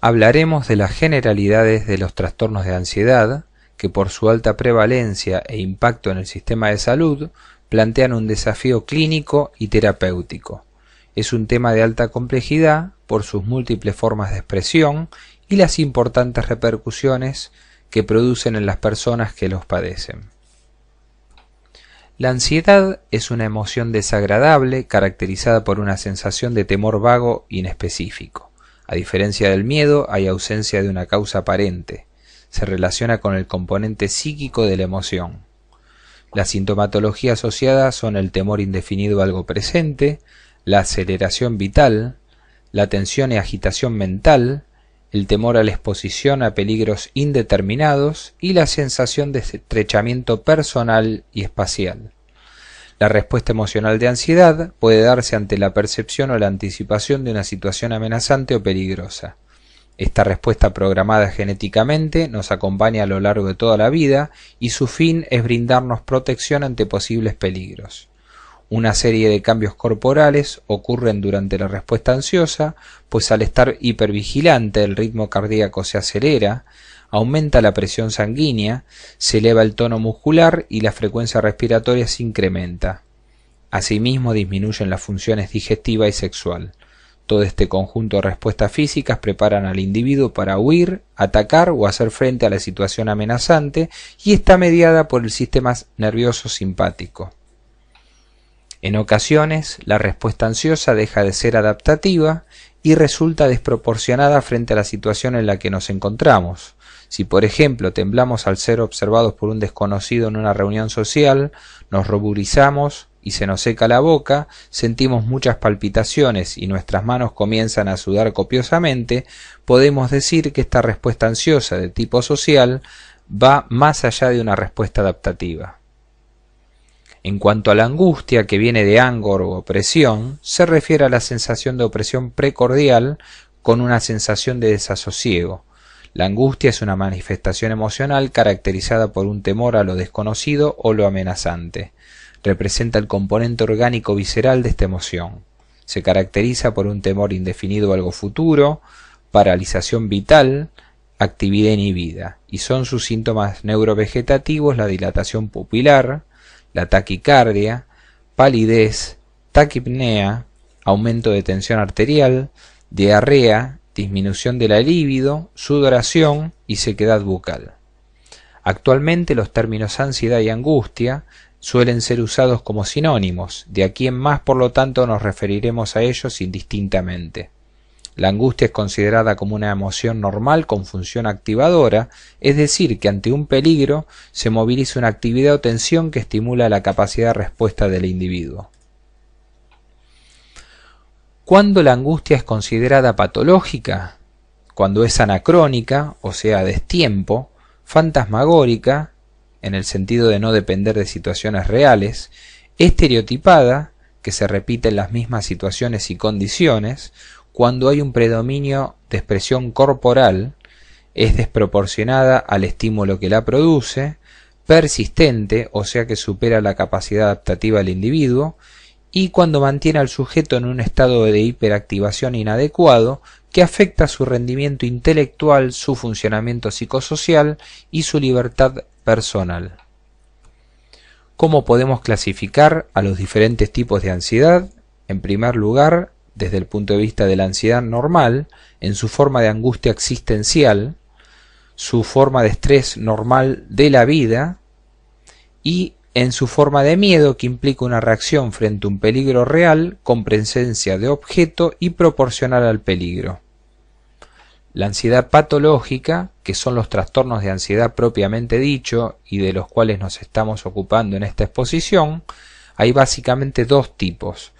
Hablaremos de las generalidades de los trastornos de ansiedad, que por su alta prevalencia e impacto en el sistema de salud, plantean un desafío clínico y terapéutico. Es un tema de alta complejidad por sus múltiples formas de expresión y las importantes repercusiones que producen en las personas que los padecen. La ansiedad es una emoción desagradable caracterizada por una sensación de temor vago inespecífico. A diferencia del miedo, hay ausencia de una causa aparente. Se relaciona con el componente psíquico de la emoción. La sintomatología asociada son el temor indefinido a algo presente, la aceleración vital, la tensión y agitación mental, el temor a la exposición a peligros indeterminados y la sensación de estrechamiento personal y espacial. La respuesta emocional de ansiedad puede darse ante la percepción o la anticipación de una situación amenazante o peligrosa. Esta respuesta programada genéticamente nos acompaña a lo largo de toda la vida y su fin es brindarnos protección ante posibles peligros. Una serie de cambios corporales ocurren durante la respuesta ansiosa, pues al estar hipervigilante el ritmo cardíaco se acelera, aumenta la presión sanguínea, se eleva el tono muscular y la frecuencia respiratoria se incrementa. Asimismo disminuyen las funciones digestiva y sexual. Todo este conjunto de respuestas físicas preparan al individuo para huir, atacar o hacer frente a la situación amenazante y está mediada por el sistema nervioso simpático. En ocasiones, la respuesta ansiosa deja de ser adaptativa y resulta desproporcionada frente a la situación en la que nos encontramos. Si por ejemplo temblamos al ser observados por un desconocido en una reunión social, nos ruborizamos y se nos seca la boca, sentimos muchas palpitaciones y nuestras manos comienzan a sudar copiosamente, podemos decir que esta respuesta ansiosa de tipo social va más allá de una respuesta adaptativa. En cuanto a la angustia, que viene de angor o opresión, se refiere a la sensación de opresión precordial con una sensación de desasosiego. La angustia es una manifestación emocional caracterizada por un temor a lo desconocido o lo amenazante. Representa el componente orgánico visceral de esta emoción. Se caracteriza por un temor indefinido a algo futuro, paralización vital, actividad inhibida, y son sus síntomas neurovegetativos la dilatación pupilar, la taquicardia, palidez, taquipnea, aumento de tensión arterial, diarrea, disminución de la libido, sudoración y sequedad bucal. Actualmente los términos ansiedad y angustia suelen ser usados como sinónimos, de aquí en más por lo tanto nos referiremos a ellos indistintamente. La angustia es considerada como una emoción normal con función activadora, es decir, que ante un peligro se moviliza una actividad o tensión que estimula la capacidad de respuesta del individuo. ¿Cuándo la angustia es considerada patológica? Cuando es anacrónica, o sea, a destiempo, fantasmagórica, en el sentido de no depender de situaciones reales, estereotipada, que se repite en las mismas situaciones y condiciones, cuando hay un predominio de expresión corporal, es desproporcionada al estímulo que la produce, persistente, o sea que supera la capacidad adaptativa del individuo, y cuando mantiene al sujeto en un estado de hiperactivación inadecuado que afecta su rendimiento intelectual, su funcionamiento psicosocial y su libertad personal. ¿Cómo podemos clasificar a los diferentes tipos de ansiedad? En primer lugar, desde el punto de vista de la ansiedad normal, en su forma de angustia existencial, su forma de estrés normal de la vida y en su forma de miedo, que implica una reacción frente a un peligro real con presencia de objeto y proporcional al peligro. La ansiedad patológica, que son los trastornos de ansiedad propiamente dicho y de los cuales nos estamos ocupando en esta exposición, hay básicamente dos tipos.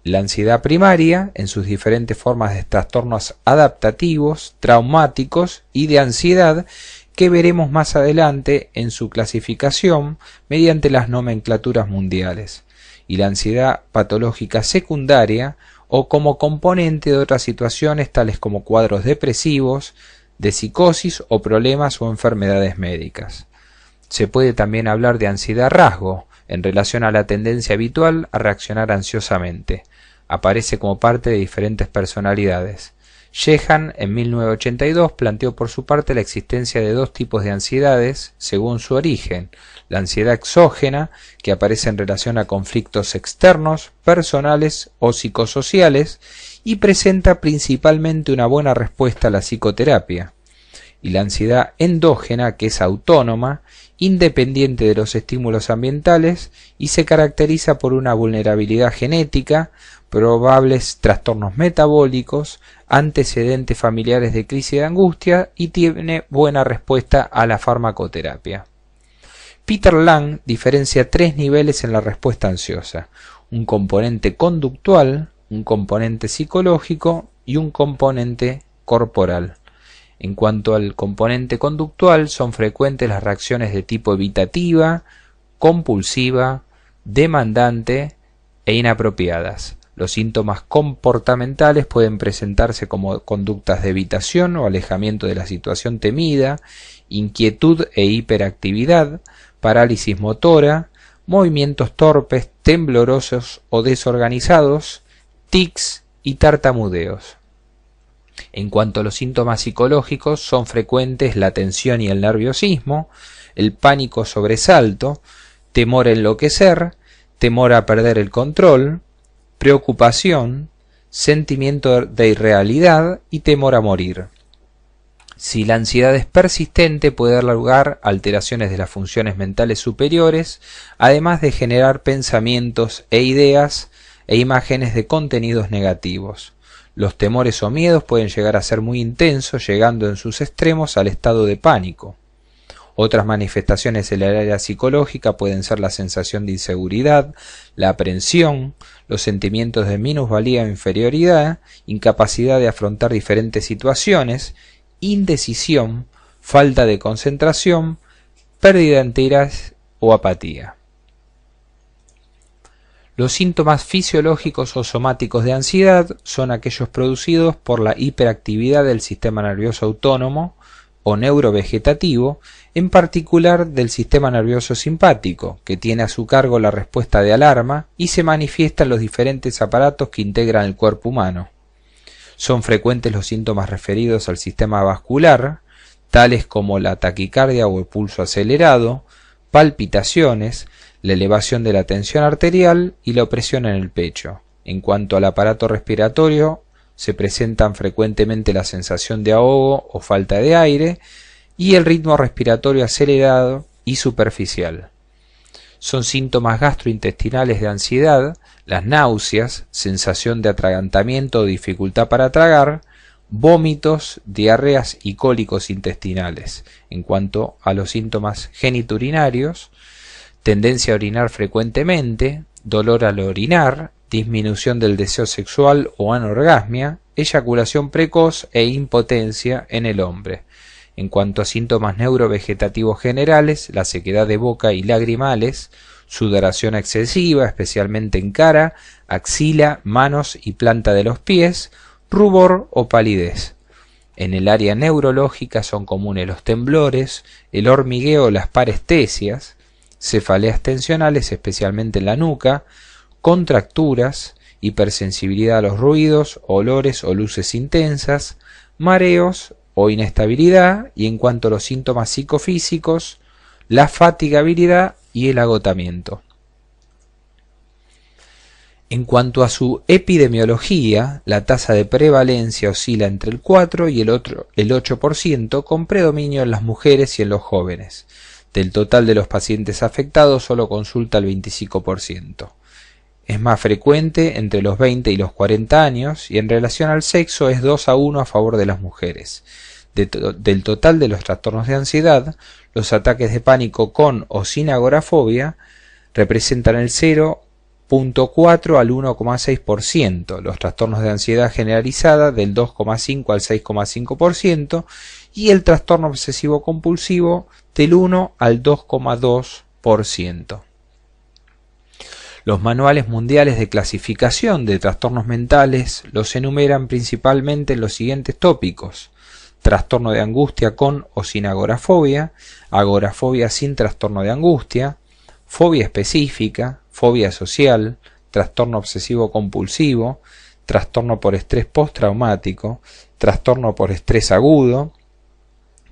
La ansiedad primaria, en sus diferentes formas de trastornos adaptativos, traumáticos y de ansiedad, que veremos más adelante en su clasificación mediante las nomenclaturas mundiales, y la ansiedad patológica secundaria o como componente de otras situaciones tales como cuadros depresivos, de psicosis o problemas o enfermedades médicas. Se puede también hablar de ansiedad rasgo en relación a la tendencia habitual a reaccionar ansiosamente. Aparece como parte de diferentes personalidades. Sheehan, en 1982, planteó por su parte la existencia de dos tipos de ansiedades según su origen: la ansiedad exógena, que aparece en relación a conflictos externos, personales o psicosociales, y presenta principalmente una buena respuesta a la psicoterapia; y la ansiedad endógena, que es autónoma, independiente de los estímulos ambientales, y se caracteriza por una vulnerabilidad genética, probables trastornos metabólicos, antecedentes familiares de crisis de angustia, y tiene buena respuesta a la farmacoterapia. Peter Lang diferencia tres niveles en la respuesta ansiosa: un componente conductual, un componente psicológico y un componente corporal. En cuanto al componente conductual, son frecuentes las reacciones de tipo evitativa, compulsiva, demandante e inapropiadas. Los síntomas comportamentales pueden presentarse como conductas de evitación o alejamiento de la situación temida, inquietud e hiperactividad, parálisis motora, movimientos torpes, temblorosos o desorganizados, tics y tartamudeos. En cuanto a los síntomas psicológicos, son frecuentes la tensión y el nerviosismo, el pánico sobresalto, temor a enloquecer, temor a perder el control, preocupación, sentimiento de irrealidad y temor a morir. Si la ansiedad es persistente, puede dar lugar a alteraciones de las funciones mentales superiores, además de generar pensamientos e ideas e imágenes de contenidos negativos. Los temores o miedos pueden llegar a ser muy intensos, llegando en sus extremos al estado de pánico. Otras manifestaciones en el área psicológica pueden ser la sensación de inseguridad, la aprensión, los sentimientos de minusvalía o inferioridad, incapacidad de afrontar diferentes situaciones, indecisión, falta de concentración, pérdida de interés o apatía. Los síntomas fisiológicos o somáticos de ansiedad son aquellos producidos por la hiperactividad del sistema nervioso autónomo o neurovegetativo, en particular del sistema nervioso simpático, que tiene a su cargo la respuesta de alarma y se manifiesta en los diferentes aparatos que integran el cuerpo humano. Son frecuentes los síntomas referidos al sistema vascular, tales como la taquicardia o el pulso acelerado, palpitaciones, la elevación de la tensión arterial y la opresión en el pecho. En cuanto al aparato respiratorio, se presentan frecuentemente la sensación de ahogo o falta de aire y el ritmo respiratorio acelerado y superficial. Son síntomas gastrointestinales de ansiedad las náuseas, sensación de atragantamiento o dificultad para tragar, vómitos, diarreas y cólicos intestinales. En cuanto a los síntomas geniturinarios, tendencia a orinar frecuentemente, dolor al orinar, disminución del deseo sexual o anorgasmia, eyaculación precoz e impotencia en el hombre. En cuanto a síntomas neurovegetativos generales, la sequedad de boca y lagrimales, sudoración excesiva, especialmente en cara, axila, manos y planta de los pies, rubor o palidez. En el área neurológica son comunes los temblores, el hormigueo o las parestesias, cefaleas tensionales especialmente en la nuca, contracturas, hipersensibilidad a los ruidos, olores o luces intensas, mareos o inestabilidad, y en cuanto a los síntomas psicofísicos, la fatigabilidad y el agotamiento. En cuanto a su epidemiología, la tasa de prevalencia oscila entre el 4 y el 8%, con predominio en las mujeres y en los jóvenes. Del total de los pacientes afectados, solo consulta el 25%. Es más frecuente entre los 20 y los 40 años y en relación al sexo es 2-1 a favor de las mujeres. Del total de los trastornos de ansiedad, los ataques de pánico con o sin agorafobia representan el 0,4 al 1,6%, los trastornos de ansiedad generalizada del 2,5 al 6,5% y el trastorno obsesivo compulsivo del 1 al 2,2%. Los manuales mundiales de clasificación de trastornos mentales los enumeran principalmente en los siguientes tópicos: trastorno de angustia con o sin agorafobia, agorafobia sin trastorno de angustia, fobia específica, fobia social, trastorno obsesivo compulsivo, trastorno por estrés postraumático, trastorno por estrés agudo,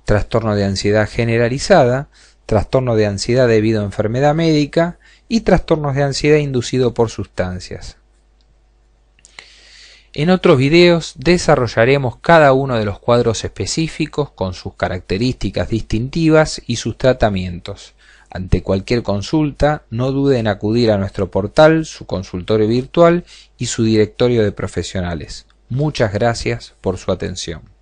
trastorno de ansiedad generalizada, trastorno de ansiedad debido a enfermedad médica y trastornos de ansiedad inducido por sustancias. En otros videos desarrollaremos cada uno de los cuadros específicos con sus características distintivas y sus tratamientos. Ante cualquier consulta, no dude en acudir a nuestro portal, su consultorio virtual y su directorio de profesionales. Muchas gracias por su atención.